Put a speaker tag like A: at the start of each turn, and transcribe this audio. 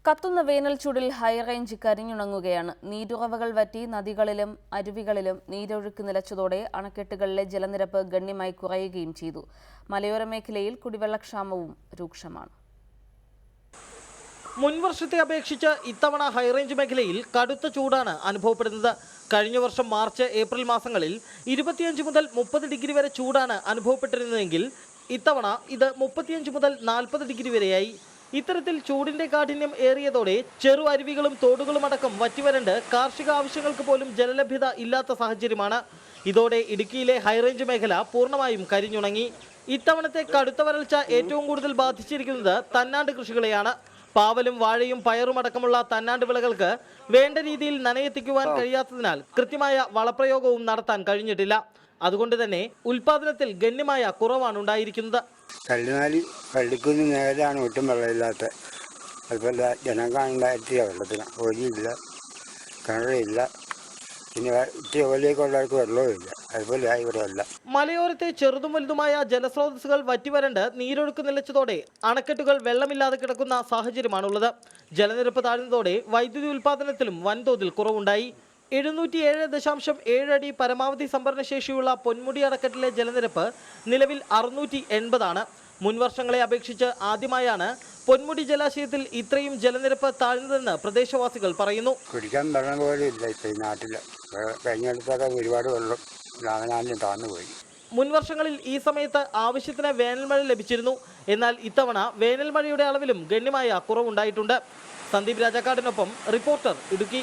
A: കത്തുന്ന വേനൽ ചൂടിൽ ഹൈറേഞ്ച് കരിഞ്ഞുണങ്ങുകയാണ്. നീരുറവകൾ വറ്റി നദികളിലും അരുവികളിലും നീരൊഴുക്ക് നിലച്ചതോടെ അണക്കെട്ടുകളിലെ ജലനിരപ്പ് ഗണ്യമായി കുറയുകയും ചെയ്തു. മലയോര മേഖലയിൽ കുടിവെള്ളക്ഷാമവും രൂക്ഷമാണ്.
B: മുൻവർഷത്തെ അപേക്ഷിച്ച് ഇത്തവണ ഹൈറേഞ്ച് മേഖലയിൽ കടുത്ത ചൂടാണ് അനുഭവപ്പെടുന്നത്. കഴിഞ്ഞ വർഷം മാർച്ച് ഏപ്രിൽ മാസങ്ങളിൽ 25 മുതൽ 30 ഡിഗ്രി വരെ ചൂടാണ് അനുഭവപ്പെട്ടിരുന്നതെങ്കിൽ ഇത്തവണ ഇത് 35 മുതൽ 40 ഡിഗ്രി വരെയായി. ഇത്തരത്തിൽ ചൂടിന്റെ കാഠിന്യം ഏറിയതോടെ ചെറു അരുവികളും തോടുകളും അടക്കം വറ്റിവരണ്ട് കാർഷിക ആവശ്യങ്ങൾക്ക് പോലും ജലലഭ്യത ഇല്ലാത്ത സാഹചര്യമാണ്. ഇതോടെ ഇടുക്കിയിലെ ഹൈറേഞ്ച് മേഖല പൂർണ്ണമായും കരിഞ്ഞുണങ്ങി. ഇത്തവണത്തെ കടുത്ത വരൾച്ച ഏറ്റവും കൂടുതൽ ബാധിച്ചിരിക്കുന്നത് തന്നാണ്ട് കൃഷികളെയാണ്. പാവലും വാഴയും പയറും അടക്കമുള്ള തന്നാണ്ട് വിളകൾക്ക് വേണ്ട രീതിയിൽ നനയെത്തിക്കുവാൻ കഴിയാത്തതിനാൽ കൃത്യമായ വളപ്രയോഗവും നടത്താൻ കഴിഞ്ഞിട്ടില്ല. അതുകൊണ്ട് തന്നെ ഉൽപാദനത്തിൽ ഗണ്യമായ കുറവാണ് ഉണ്ടായിരിക്കുന്നത്.
C: കല്ലുനാലി പള്ളിക്കുന്ന് നേരെയാണ് ഒട്ടും വെള്ളമില്ലാത്ത. അതുപോലെ ജനങ്ങളുണ്ടായിട്ടില്ല, വെള്ളത്തിന് ഓലിയില്ല, കിണറില്ല, പിന്നെ ഓലിയൊക്കെയുള്ളവർക്ക് വെള്ളവുമില്ല. അതുപോലെ ഇവിടെ അല്ല.
B: മലയോരത്തെ ചെറുതും വലുതുമായ ജലസ്രോതസ്സുകൾ വറ്റിവരണ്ട് നീരൊഴുക്ക് നിലച്ചതോടെ അണക്കെട്ടുകൾ വെള്ളമില്ലാതെ കിടക്കുന്ന സാഹചര്യമാണുള്ളത്. ജലനിരപ്പ് താഴ്ന്നതോടെ വൈദ്യുതി ഉൽപാദനത്തിലും വൻതോതിൽ കുറവുണ്ടായി. 707.7 അടി പരമാവധി സംഭരണശേഷിയുള്ള പൊന്മുടി അണക്കെട്ടിലെ ജലനിരപ്പ് നിലവിൽ 680 ആണ്. മുൻവർഷങ്ങളെ അപേക്ഷിച്ച് ആദ്യമായാണ് പൊന്മുടി ജലാശയത്തിൽ ഇത്രയും ജലനിരപ്പ് താഴ്ന്നതെന്ന് പ്രദേശവാസികൾ പറയുന്നു.
C: കുടിക്കാൻ വെള്ളം പോലും ഇല്ല ഇപ്പോൾ ഈ നാട്ടിൽ. കഴിഞ്ഞെടുത്തൊക്കെ ഒരുപാട് വെള്ളം താഴ്ന്നുപോയി.
B: മുൻവർഷങ്ങളിൽ ഈ സമയത്ത് ആവശ്യത്തിന് വേനൽമഴ ലഭിച്ചിരുന്നു. എന്നാൽ ഇത്തവണ വേനൽമഴയുടെ അളവിലും ഗണ്യമായ കുറവുണ്ടായിട്ടുണ്ട്. സന്ദീപ് രാജാക്കാടിനൊപ്പം റിപ്പോർട്ടർ, ഇടുക്കി.